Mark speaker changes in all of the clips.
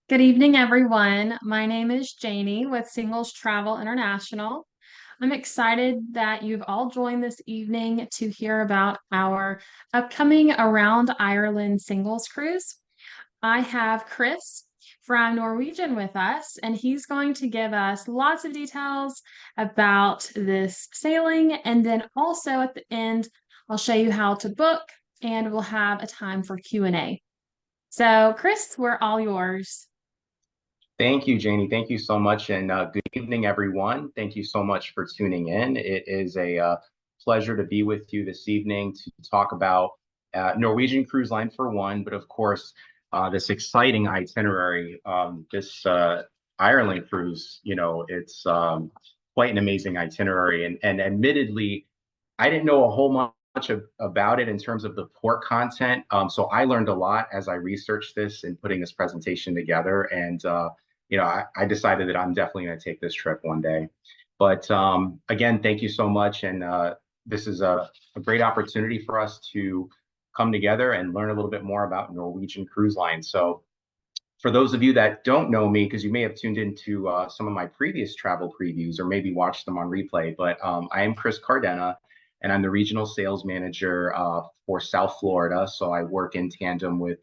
Speaker 1: Good evening, everyone. My name is Janie with Singles Travel International. I'm excited that you've all joined this evening to hear about our upcoming Around Ireland Singles Cruise. I have Chris from Norwegian with us, and he's going to give us lots of details about this sailing. And then also at the end, I'll show you how to book, and we'll have a time for Q&A. So, Chris, we're all yours.
Speaker 2: Thank you, Janie. Thank you so much. And good evening, everyone. Thank you so much for tuning in. It is a pleasure to be with you this evening to talk about Norwegian Cruise Line for one, but of course, this exciting itinerary, this Ireland cruise. It's quite an amazing itinerary. And admittedly, I didn't know a whole much about it in terms of the port content. So I learned a lot as I researched this and putting this presentation together. And I decided that I'm definitely going to take this trip one day. But again, thank you so much. And this is a great opportunity for us to come together and learn a little bit more about Norwegian Cruise Line. So for those of you that don't know me, because you may have tuned into some of my previous travel previews or maybe watched them on replay, but I am Chris Cardena, and I'm the regional sales manager for South Florida. So I work in tandem with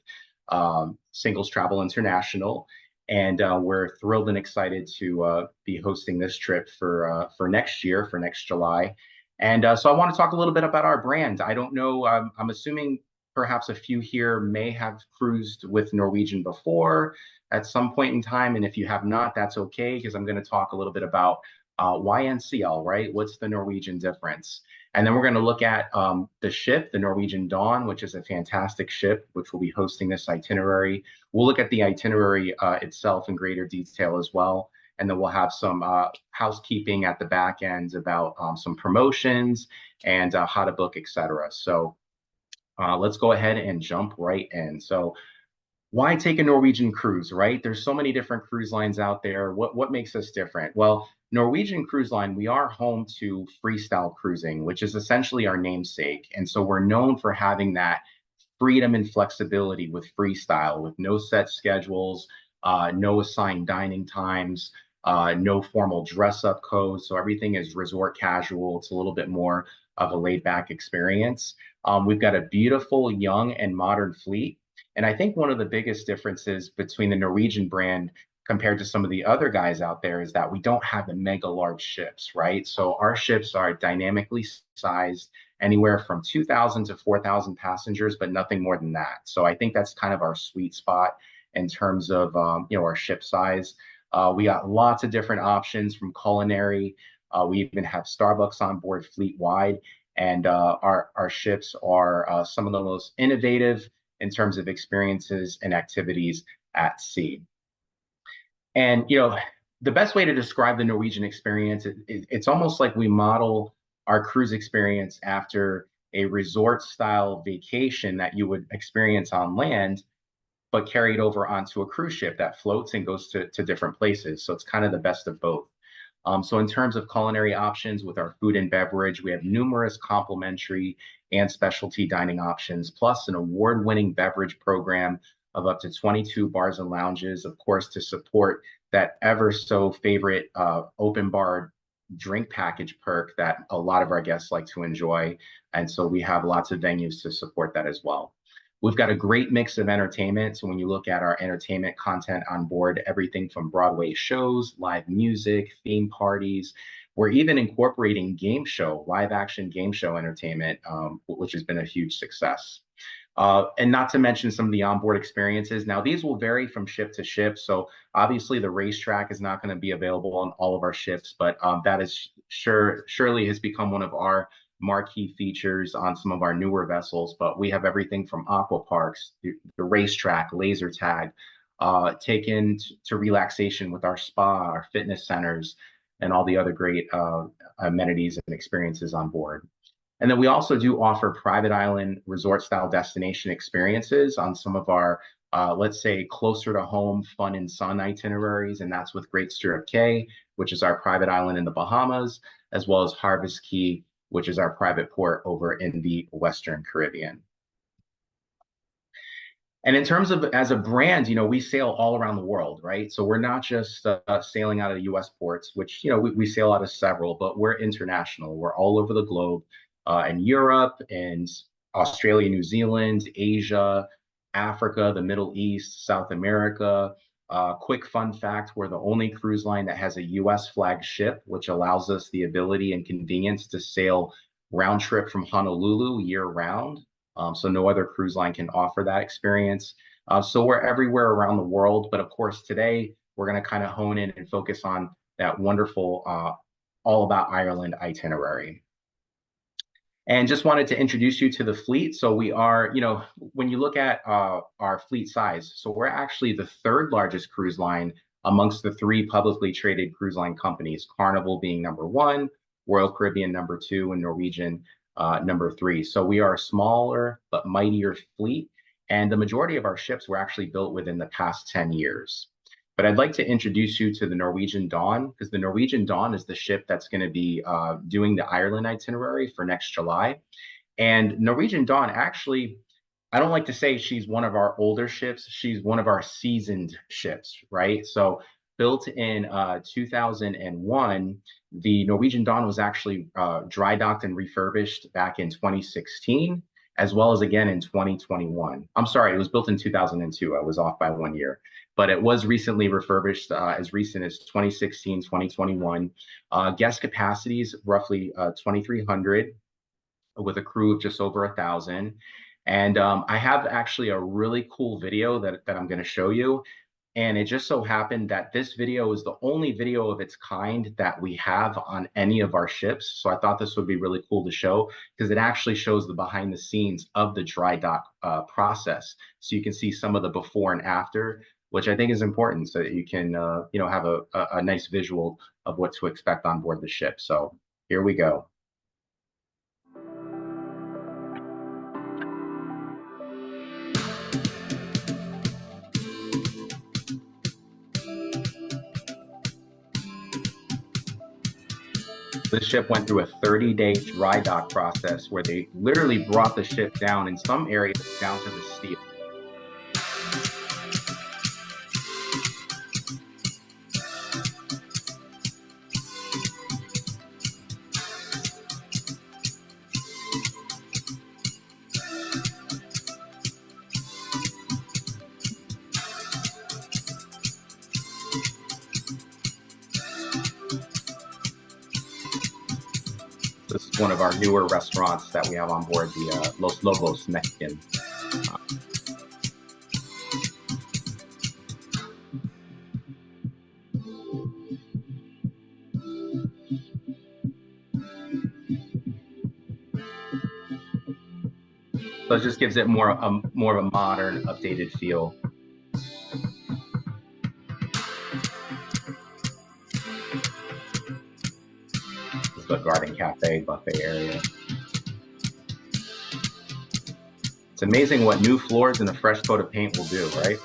Speaker 2: Singles Travel International, and we're thrilled and excited to be hosting this trip for next year, for next July. And so I want to talk a little bit about our brand. I don't know, I'm assuming perhaps a few here may have cruised with Norwegian before at some point in time. And if you have not, that's okay, because I'm going to talk a little bit about why NCL, right? What's the Norwegian difference? And then we're going to look at the ship, the Norwegian Dawn, which is a fantastic ship, which will be hosting this itinerary. We'll look at the itinerary itself in greater detail as well. And then we'll have some housekeeping at the back end about some promotions and how to book, etc. So let's go ahead and jump right in. So why take a Norwegian cruise, right? There's so many different cruise lines out there. What makes us different? Well, Norwegian Cruise Line, we are home to freestyle cruising, which is essentially our namesake. And so we're known for having that freedom and flexibility with freestyle, with no set schedules, no assigned dining times, no formal dress up codes. So everything is resort casual. It's a little bit more of a laid back experience. We've got a beautiful, young, and modern fleet. And I think one of the biggest differences between the Norwegian brand compared to some of the other guys out there is that we don't have the mega large ships, right? So our ships are dynamically sized, anywhere from 2,000 to 4,000 passengers, but nothing more than that. So I think that's kind of our sweet spot in terms of our ship size. We got lots of different options from culinary. We even have Starbucks on board fleet wide, and our ships are some of the most innovative in terms of experiences and activities at sea. And the best way to describe the Norwegian experience, it's almost like we model our cruise experience after a resort style vacation that you would experience on land, but carried over onto a cruise ship that floats and goes to different places. So it's kind of the best of both. So in terms of culinary options with our food and beverage, we have numerous complimentary and specialty dining options, plus an award-winning beverage program of up to 22 bars and lounges, of course, to support that ever so favorite open bar drink package perk that a lot of our guests like to enjoy. And so we have lots of venues to support that as well. We've got a great mix of entertainment. So when you look at our entertainment content on board, everything from Broadway shows, live music, theme parties, we're even incorporating live action game show entertainment, which has been a huge success. And not to mention some of the onboard experiences. Now, these will vary from ship to ship. So obviously the racetrack is not going to be available on all of our ships, but that is surely has become one of our marquee features on some of our newer vessels. But we have everything from aqua parks, the racetrack, laser tag, taken to relaxation with our spa, our fitness centers, and all the other great amenities and experiences on board. And then we also do offer private island resort style destination experiences on some of our, let's say, closer to home fun and sun itineraries. And that's with Great Stirrup Cay, which is our private island in the Bahamas, as well as Harvest Key, which is our private port over in the Western Caribbean. And in terms of as a brand, we sail all around the world, right? So we're not just sailing out of the U.S. ports, which, we sail out of several, but we're international. We're all over the globe, in Europe and Australia, New Zealand, Asia, Africa, the Middle East, South America. Quick fun fact, we're the only cruise line that has a U.S. flag ship, which allows us the ability and convenience to sail round trip from Honolulu year round. So no other cruise line can offer that experience. So we're everywhere around the world. But of course, today we're going to kind of hone in and focus on that wonderful All About Ireland itinerary. And just wanted to introduce you to the fleet. So we are, when you look at our fleet size, so we're actually the third largest cruise line amongst the three publicly traded cruise line companies, Carnival being number one, Royal Caribbean number two, and Norwegian number three. So we are a smaller but mightier fleet. And the majority of our ships were actually built within the past 10 years. But I'd like to introduce you to the Norwegian Dawn, because the Norwegian Dawn is the ship that's going to be doing the Ireland itinerary for next July. And Norwegian Dawn actually, I don't like to say she's one of our older ships. She's one of our seasoned ships, right? So built in 2001, the Norwegian Dawn was actually dry docked and refurbished back in 2016, as well as again in 2021. I'm sorry, it was built in 2002. I was off by 1 year, but it was recently refurbished as recent as 2016, 2021. Guest capacities roughly 2,300 with a crew of just over 1,000. And I have actually a really cool video that I'm going to show you. And it just so happened that this video is the only video of its kind that we have on any of our ships. So I thought this would be really cool to show because it actually shows the behind the scenes of the dry dock process. So you can see some of the before and after, which I think is important so that you can, have a nice visual of what to expect on board the ship. So here we go. The ship went through a 30-day dry dock process where they literally brought the ship down in some areas down to the steel. This is one of our newer restaurants that we have on board, the Los Lobos Mexican. So it just gives it more of a modern, updated feel. This is the garden cafe buffet area. It's amazing what new floors and a fresh coat of paint will do, right?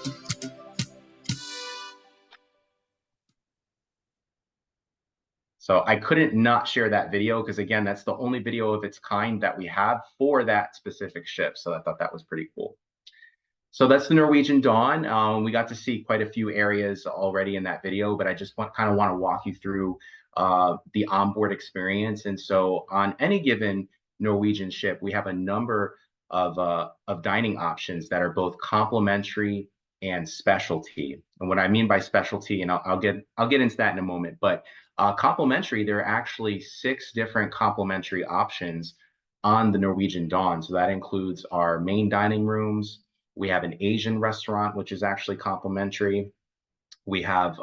Speaker 2: So I couldn't not share that video because, again, that's the only video of its kind that we have for that specific ship. So I thought that was pretty cool. So that's the Norwegian Dawn. We got to see quite a few areas already in that video, but I just kind of want to walk you through the onboard experience. And so on any given Norwegian ship, we have a number of dining options that are both complimentary and specialty. And what I mean by specialty, and I'll get into that in a moment, but complimentary, there are actually 6 different complimentary options on the Norwegian Dawn. So that includes our main dining rooms. We have an Asian restaurant, which is actually complimentary. We have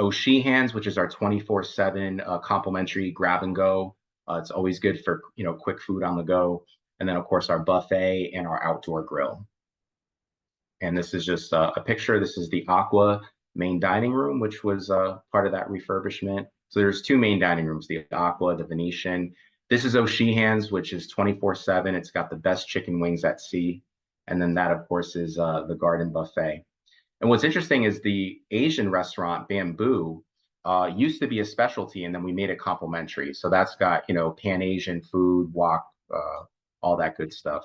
Speaker 2: O'Sheehan's, which is our 24/7 complimentary grab and go. It's always good for quick food on the go. And then of course our buffet and our outdoor grill. And this is just a picture. This is the Aqua main dining room, which was part of that refurbishment. So there's 2 main dining rooms, the Aqua, the Venetian. This is O'Sheehan's, which is 24/7. It's got the best chicken wings at sea. And then that, of course, is the garden buffet. And what's interesting is the Asian restaurant, Bamboo, used to be a specialty, and then we made it complimentary. So that's got, Pan-Asian food, wok, all that good stuff.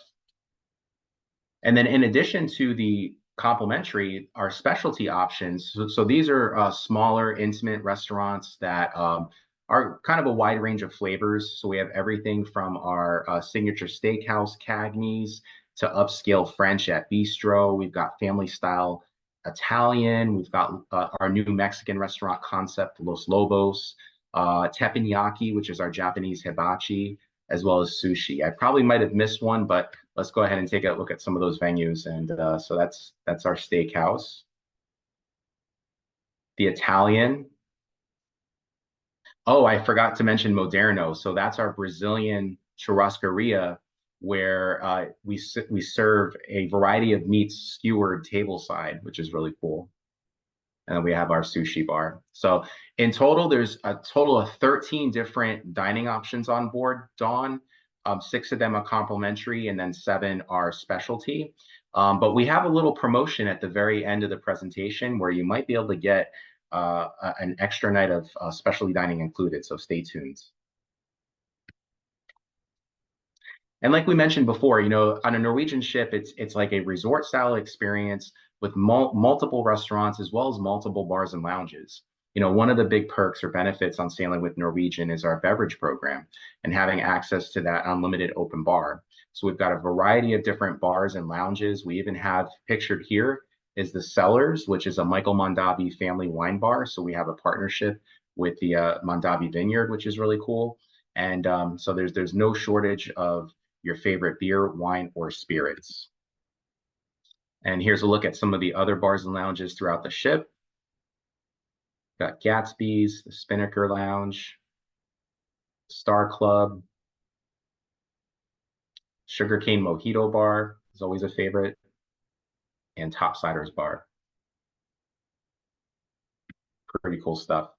Speaker 2: And then in addition to the complimentary, our specialty options. So these are smaller, intimate restaurants that are kind of a wide range of flavors. So we have everything from our signature steakhouse, Cagney's, to upscale French at Bistro. We've got family style Italian. We've got our new Mexican restaurant concept, Los Lobos, teppanyaki, which is our Japanese hibachi, as well as sushi. I probably might have missed one, but let's go ahead and take a look at some of those venues. And so that's our steakhouse, the Italian. Oh, I forgot to mention Moderno. So that's our Brazilian churrascaria, where we serve a variety of meats skewered tableside, which is really cool. And then we have our sushi bar. So in total, there's a total of 13 different dining options on board, Dawn. Six of them are complimentary, and then seven are specialty. But we have a little promotion at the very end of the presentation where you might be able to get an extra night of specialty dining included. So stay tuned. And like we mentioned before, on a Norwegian ship, it's like a resort style experience with multiple restaurants as well as multiple bars and lounges. One of the big perks or benefits on sailing with Norwegian is our beverage program and having access to that unlimited open bar. So we've got a variety of different bars and lounges. We even have pictured here is the Cellars, which is a Michael Mondavi family wine bar. So we have a partnership with the Mondavi Vineyard, which is really cool. And so there's no shortage of your favorite beer, wine, or spirits. And here's a look at some of the other bars and lounges throughout the ship. Got Gatsby's, the Spinnaker Lounge, Star Club, Sugarcane Mojito Bar is always a favorite, and Topsiders Bar. Pretty cool stuff.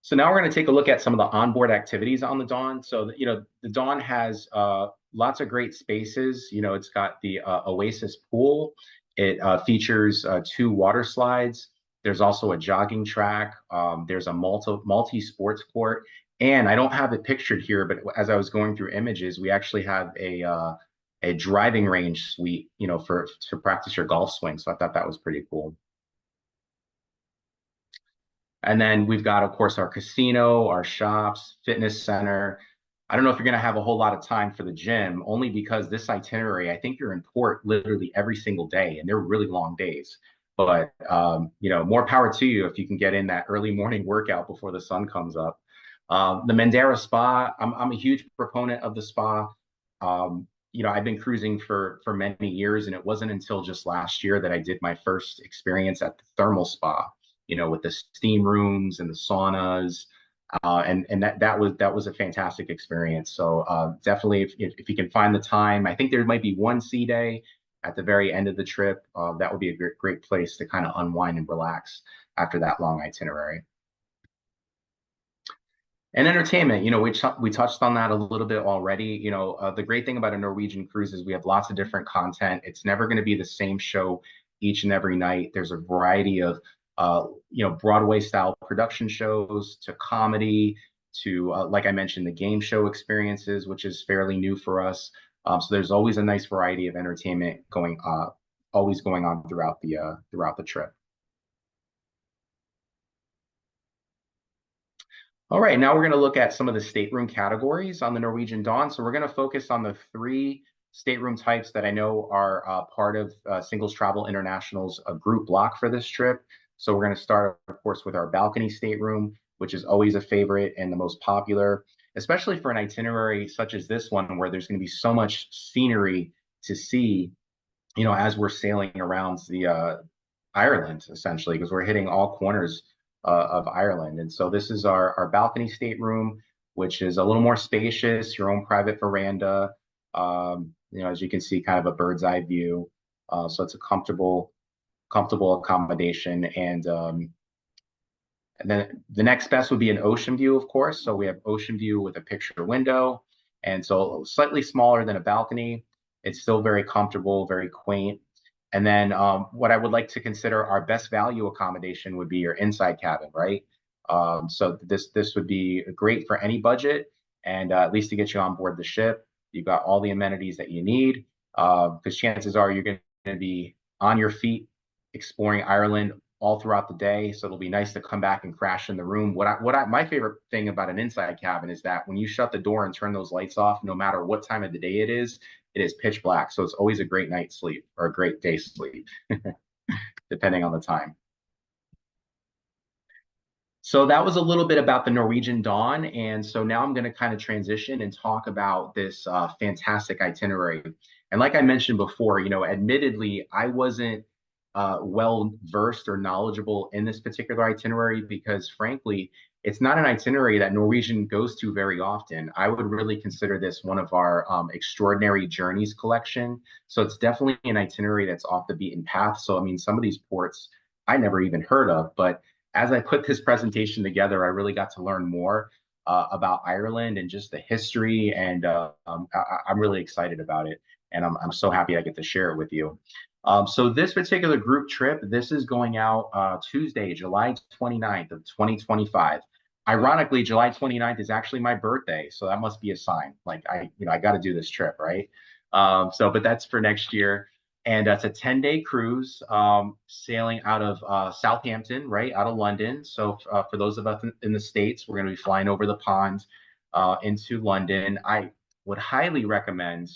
Speaker 2: So now we're going to take a look at some of the onboard activities on the Dawn. So, the Dawn has lots of great spaces. It's got the Oasis pool. It features two water slides. There's also a jogging track. There's a multi-sports court. And I don't have it pictured here, but as I was going through images, we actually have a driving range suite, to practice your golf swing. So I thought that was pretty cool. And then we've got, of course, our casino, our shops, fitness center. I don't know if you're going to have a whole lot of time for the gym, only because this itinerary, I think you're in port literally every single day, and they're really long days. But, more power to you if you can get in that early morning workout before the sun comes up. The Mandara Spa, I'm a huge proponent of the spa. I've been cruising for many years, and it wasn't until just last year that I did my first experience at the thermal spa, with the steam rooms and the saunas. And that was a fantastic experience. So definitely, if you can find the time, I think there might be one sea day at the very end of the trip. That would be a great place to kind of unwind and relax after that long itinerary. And entertainment, we touched on that a little bit already. The great thing about a Norwegian cruise is we have lots of different content. It's never going to be the same show each and every night. There's a variety of Broadway style production shows to comedy to, like I mentioned, the game show experiences, which is fairly new for us. So there's always a nice variety of entertainment always going on throughout the trip. All right, now we're going to look at some of the stateroom categories on the Norwegian Dawn. So we're going to focus on the three stateroom types that I know are part of Singles Travel International's group block for this trip. So we're going to start, of course, with our balcony stateroom, which is always a favorite and the most popular, especially for an itinerary such as this one, where there's going to be so much scenery to see, as we're sailing around the Ireland, essentially, because we're hitting all corners of Ireland. And so this is our balcony stateroom, which is a little more spacious, your own private veranda, as you can see, kind of a bird's eye view. So it's a comfortable accommodation. And then the next best would be an ocean view, of course. So we have ocean view with a picture window. And so slightly smaller than a balcony. It's still very comfortable, very quaint. And then what I would like to consider our best value accommodation would be your inside cabin, right? So this would be great for any budget, and at least to get you on board the ship. You've got all the amenities that you need. because chances are you're going to be on your feet exploring Ireland all throughout the day. So it'll be nice to come back and crash in the room. My favorite thing about an inside cabin is that when you shut the door and turn those lights off, no matter what time of the day it is pitch black. So it's always a great night's sleep or a great day's sleep, depending on the time. So that was a little bit about the Norwegian Dawn. And so now I'm going to kind of transition and talk about this fantastic itinerary. And like I mentioned before, admittedly, I wasn't well versed or knowledgeable in this particular itinerary because, frankly, it's not an itinerary that Norwegian goes to very often. I would really consider this one of our extraordinary journeys collection. So it's definitely an itinerary that's off the beaten path. So, I mean, some of these ports I never even heard of, but as I put this presentation together, I really got to learn more about Ireland and just the history, and I'm really excited about it, and I'm so happy I get to share it with you. So this particular group trip, this is going out Tuesday, July 29th of 2025. Ironically, July 29th is actually my birthday, so that must be a sign. Like I got to do this trip, right? But that's for next year. And it's a 10-day cruise sailing out of Southampton, right out of London. So for those of us in the States, we're going to be flying over the pond into London. I would highly recommend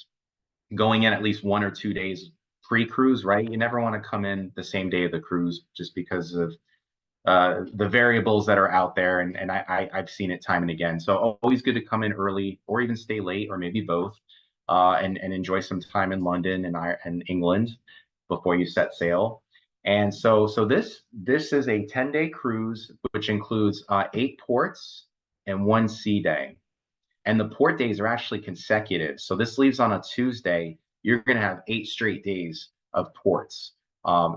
Speaker 2: going in at least 1 or 2 days pre-cruise, right? You never want to come in the same day of the cruise just because of the variables that are out there. And I've seen it time and again. So always good to come in early or even stay late or maybe both and enjoy some time in London and England before you set sail. And so this is a 10-day cruise, which includes 8 ports and 1 sea day. And the port days are actually consecutive. So this leaves on a Tuesday. You're going to have 8 straight days of ports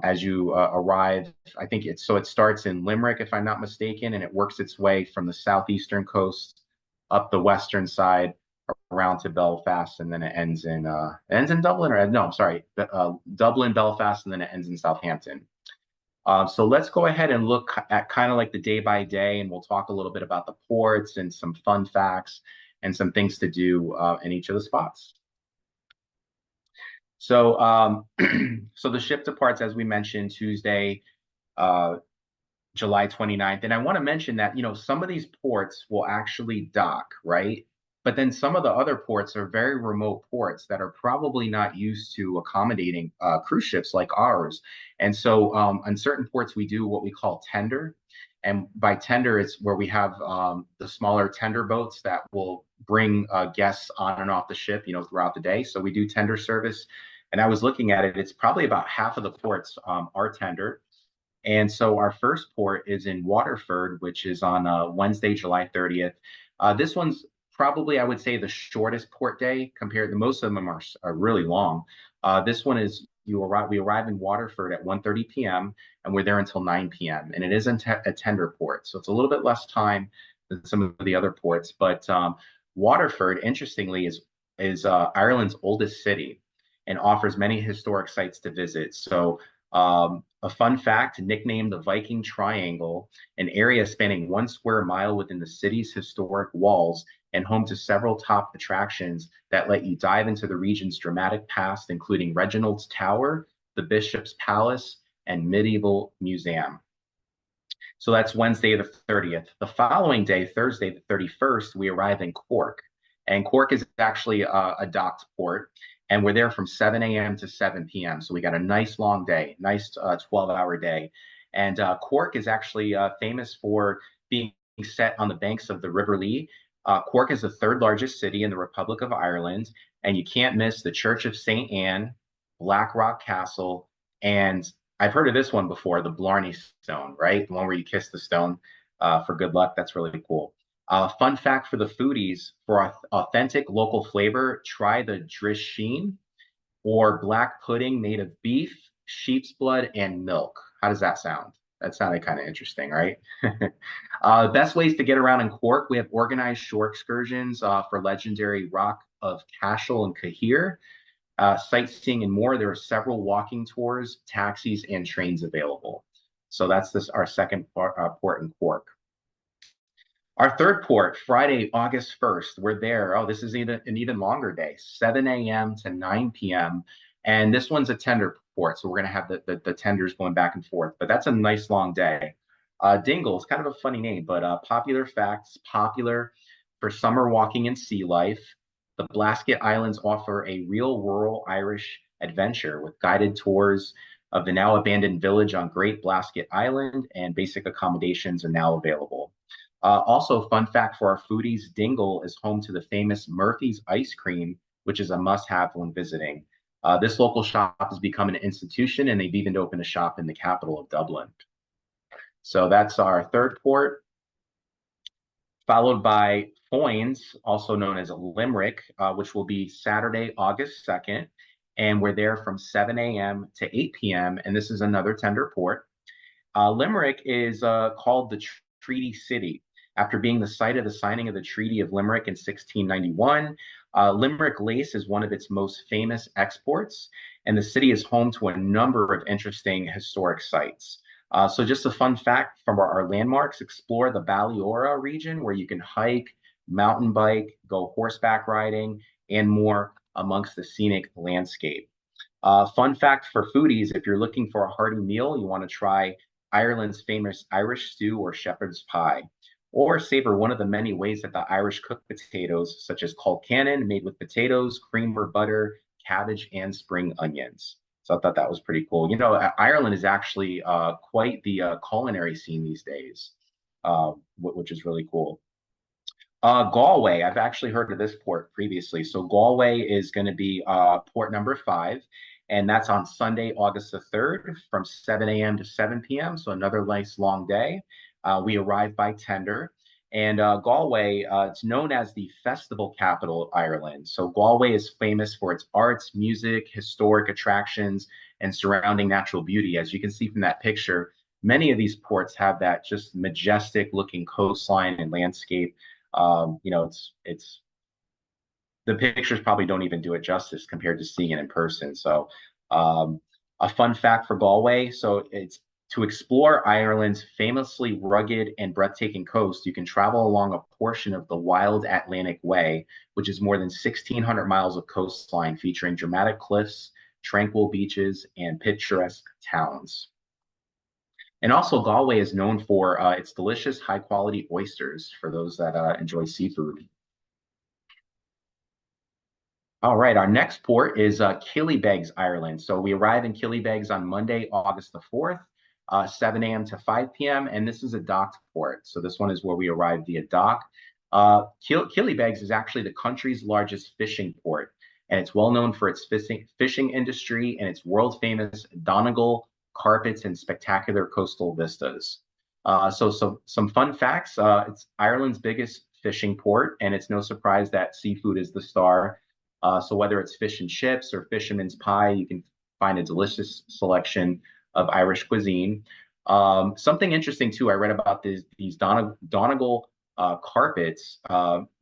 Speaker 2: as you arrive. I think it starts in Limerick, if I'm not mistaken, and it works its way from the southeastern coast up the western side around to Belfast, and then it ends in Dublin, or no, I'm sorry, Dublin, Belfast, and then it ends in Southampton. So let's go ahead and look at kind of like the day by day, and we'll talk a little bit about the ports and some fun facts and some things to do in each of the spots. So, so the ship departs, as we mentioned, Tuesday, uh, July 29th. And I want to mention that, some of these ports will actually dock, right? But then some of the other ports are very remote ports that are probably not used to accommodating cruise ships like ours. And so on certain ports, we do what we call tender. And by tender, it's where we have the smaller tender boats that will bring guests on and off the ship, throughout the day. So we do tender service. And I was looking at it, it's probably about half of the ports are tender. And so our first port is in Waterford, which is on Wednesday, July 30th. This one's probably, I would say, the shortest port day compared to most of them are really long. This one is we arrive in Waterford at 1:30 p.m. and we're there until 9 p.m. And it isn't a tender port, so it's a little bit less time than some of the other ports. But Waterford, interestingly, is Ireland's oldest city and offers many historic sites to visit. So a fun fact, nicknamed the Viking Triangle, an area spanning 1 square mile within the city's historic walls and home to several top attractions that let you dive into the region's dramatic past, including Reginald's Tower, the Bishop's Palace, and Medieval Museum. So that's Wednesday the 30th. The following day, Thursday the 31st, we arrive in Cork. And Cork is actually a docked port. And we're there from 7 a.m. to 7 p.m. So we got a nice long day, nice 12-hour day. And Cork is actually famous for being set on the banks of the River Lee. Cork is the third largest city in the Republic of Ireland. And you can't miss the Church of St. Anne, Blackrock Castle, and I've heard of this one before, the Blarney Stone, right? The one where you kiss the stone for good luck. That's really cool. Fun fact for the foodies, for authentic local flavor, try the drisheen, or black pudding made of beef, sheep's blood, and milk. How does that sound? That sounded kind of interesting, right? Best ways to get around in Cork, we have organized shore excursions for legendary Rock of Cashel and Cahir. Sightseeing and more. There are several walking tours, taxis, and trains available. So that's our second port in Cork. Our third port, Friday, August 1st, we're there. Oh, this is an even longer day, 7 a.m. to 9 p.m. And this one's a tender port, so we're going to have the tenders going back and forth. But that's a nice long day. Dingle is kind of a funny name, but popular facts, popular for summer walking and sea life. The Blasket Islands offer a real rural Irish adventure with guided tours of the now abandoned village on Great Blasket Island, and basic accommodations are now available. Also, fun fact for our foodies, Dingle is home to the famous Murphy's ice cream, which is a must-have when visiting. This local shop has become an institution, and they've even opened a shop in the capital of Dublin. So that's our third port, followed by Foynes, also known as Limerick, which will be Saturday, August 2nd. And we're there from 7 a.m. to 8 p.m. And this is another tender port. Limerick is called the Treaty City after being the site of the signing of the Treaty of Limerick in 1691. Limerick lace is one of its most famous exports, and the city is home to a number of interesting historic sites. So just a fun fact from our landmarks, explore the Ballyorra region where you can hike, mountain bike, go horseback riding, and more amongst the scenic landscape. Fun fact for foodies, if you're looking for a hearty meal, you want to try Ireland's famous Irish stew or shepherd's pie, or savor one of the many ways that the Irish cook potatoes, such as colcannon, made with potatoes, cream or butter, cabbage, and spring onions. So I thought that was pretty cool. You know, Ireland is actually quite the culinary scene these days, which is really cool. Galway, I've actually heard of this port previously. So Galway is going to be port number 5, and that's on Sunday, August the 3rd from 7 a.m. to 7 p.m. So another nice long day. We arrive by tender. And Galway, it's known as the festival capital of Ireland. So Galway is famous for its arts, music, historic attractions, and surrounding natural beauty. As you can see from that picture, many of these ports have that just majestic looking coastline and landscape. You know, it's the pictures probably don't even do it justice compared to seeing it in person. So, a fun fact for Galway. So it's to explore Ireland's famously rugged and breathtaking coast. You can travel along a portion of the Wild Atlantic Way, which is more than 1,600 miles of coastline featuring dramatic cliffs, tranquil beaches, and picturesque towns. And also, Galway is known for its delicious, high-quality oysters for those that enjoy seafood. All right, our next port is Killybegs, Ireland. So we arrive in Killybegs on Monday, August the 4th, 7 a.m. to 5 p.m. And this is a docked port. So this one is where we arrive via dock. Killybegs is actually the country's largest fishing port, and it's well known for its fishing industry and its world-famous Donegal carpets and spectacular coastal vistas. So some fun facts. It's Ireland's biggest fishing port, and it's no surprise that seafood is the star. So whether it's fish and chips or fisherman's pie, you can find a delicious selection of Irish cuisine. Something interesting too, I read about these Donegal carpets.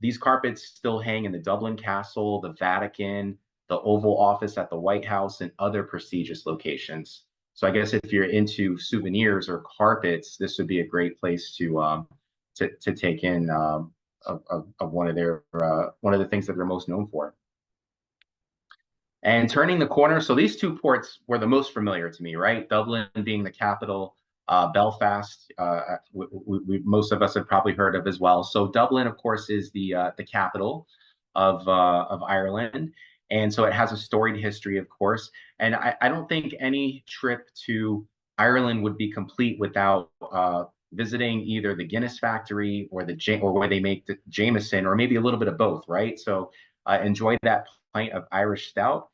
Speaker 2: These carpets still hang in the Dublin Castle, the Vatican, the Oval Office at the White House, and other prestigious locations. So I guess if you're into souvenirs or carpets, this would be a great place to take in of one of their one of the things that they're most known for. And turning the corner, so these two ports were the most familiar to me, right? Dublin being the capital, Belfast, most of us have probably heard of as well. So Dublin, of course, is the capital of Ireland, and so it has a storied history, of course. And I don't think any trip to Ireland would be complete without visiting either the Guinness factory or or where they make the Jameson, or maybe a little bit of both, right? So enjoy that pint of Irish stout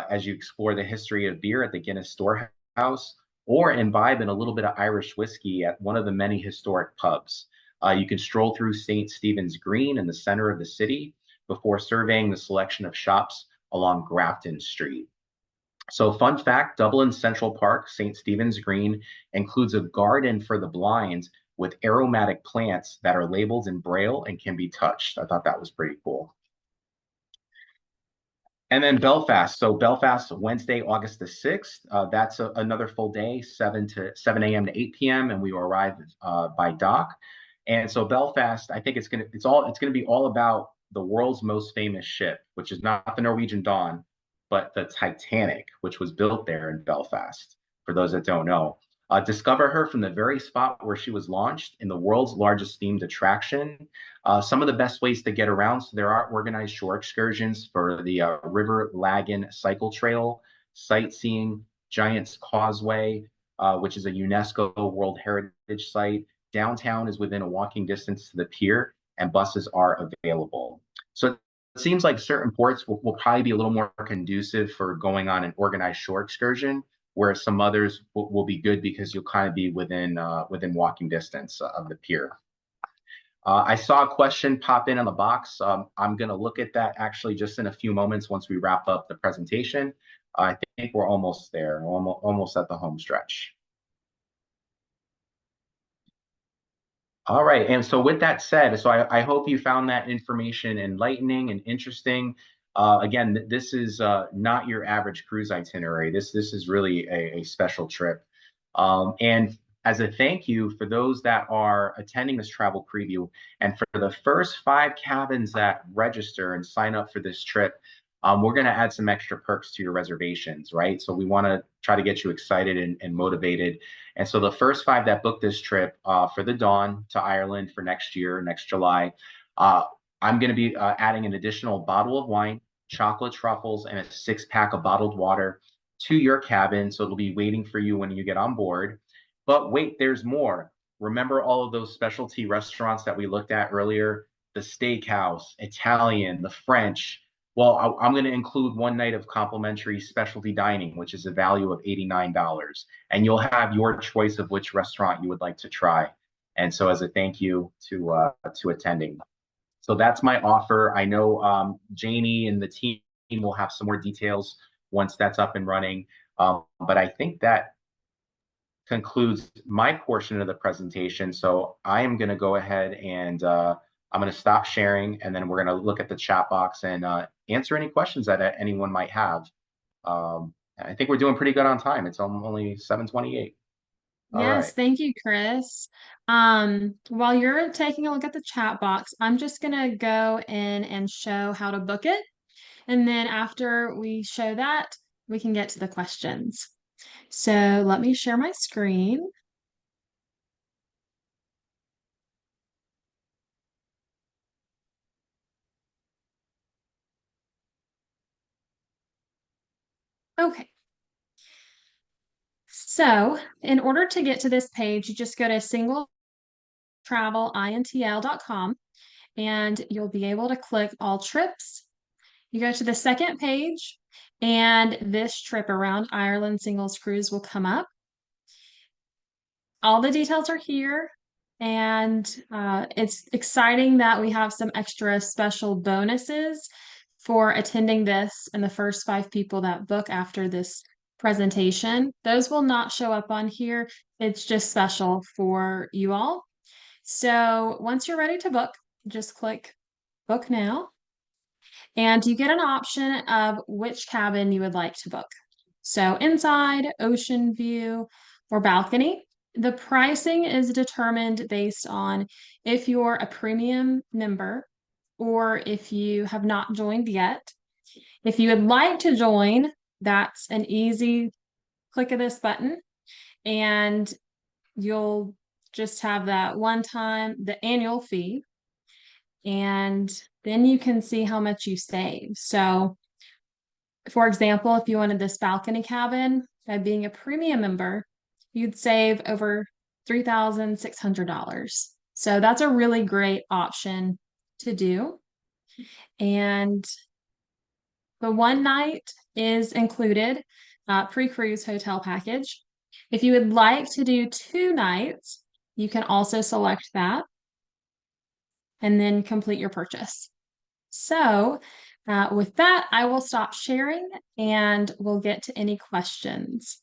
Speaker 2: as you explore the history of beer at the Guinness Storehouse, or imbibe in a little bit of Irish whiskey at one of the many historic pubs. You can stroll through St. Stephen's Green in the center of the city before surveying the selection of shops along Grafton Street. So, fun fact, Dublin's Central Park, St. Stephen's Green, includes a garden for the blind with aromatic plants that are labeled in Braille and can be touched. I thought that was pretty cool. And then Belfast. So Belfast, Wednesday, August the 6th. That's another full day, 7 a.m. to 8 p.m. And we will arrive by dock. And so Belfast, I think it's gonna be all about the world's most famous ship, which is not the Norwegian Dawn, but the Titanic, which was built there in Belfast. For those that don't know, discover her from the very spot where she was launched in the world's largest themed attraction. Some of the best ways to get around. So there are organized shore excursions for the River Lagan Cycle Trail, sightseeing, Giant's Causeway, which is a UNESCO World Heritage Site. Downtown is within a walking distance to the pier, and buses are available. So it seems like certain ports will probably be a little more conducive for going on an organized shore excursion, whereas some others will be good because you'll kind of be within walking distance of the pier. I saw a question pop in on the box. I'm going to look at that actually just in a few moments once we wrap up the presentation. I think we're almost there, almost at the home stretch. All right. And so with that said, so I hope you found that information enlightening and interesting. Again, this is not your average cruise itinerary. This is really a special trip. And as a thank you for those that are attending this travel preview, and for the first 5 cabins that register and sign up for this trip, we're going to add some extra perks to your reservations, right? So we want to try to get you excited and motivated. And so the first 5 that book this trip for the Dawn to Ireland for next year, next July, uh, I'm going to be adding an additional bottle of wine, chocolate truffles, and a 6-pack of bottled water to your cabin. So it'll be waiting for you when you get on board. But wait, there's more. Remember all of those specialty restaurants that we looked at earlier? The steakhouse, Italian, the French. Well, I'm going to include one night of complimentary specialty dining, which is a value of $89. And you'll have your choice of which restaurant you would like to try. And so as a thank you to attending. So that's my offer. I know Janie and the team will have some more details once that's up and running. But I think that concludes my portion of the presentation. So I am going to go ahead and I'm going to stop sharing, and then we're going to look at the chat box and answer any questions that anyone might have. I think we're doing pretty good on time. It's only 7:28. All
Speaker 1: Yes,
Speaker 2: right.
Speaker 1: thank you, Chris. While you're taking a look at the chat box, I'm just gonna go in and show how to book it. And then after we show that, we can get to the questions. So let me share my screen. Okay. So in order to get to this page, you just go to singletravelintl.com and you'll be able to click all trips. You go to the second page and this trip around Ireland singles cruise will come up. All the details are here. And it's exciting that we have some extra special bonuses for attending this and the first 5 people that book after this presentation. Those will not show up on here. It's just special for you all. So once you're ready to book, just click book now. And you get an option of which cabin you would like to book. So inside, ocean view, or balcony. The pricing is determined based on if you're a premium member or if you have not joined yet. If you would like to join, that's an easy click of this button and you'll just have that one time, the annual fee, and then you can see how much you save. So for example, if you wanted this balcony cabin, by being a premium member, you'd save over $3,600. So that's a really great option to do. And the one night is included, pre-cruise hotel package. If you would like to do 2 nights, you can also select that and then complete your purchase. So with that, I will stop sharing and we'll get to any questions.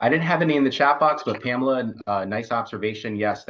Speaker 2: I didn't have any in the chat box, but Pamela, nice observation. Yes,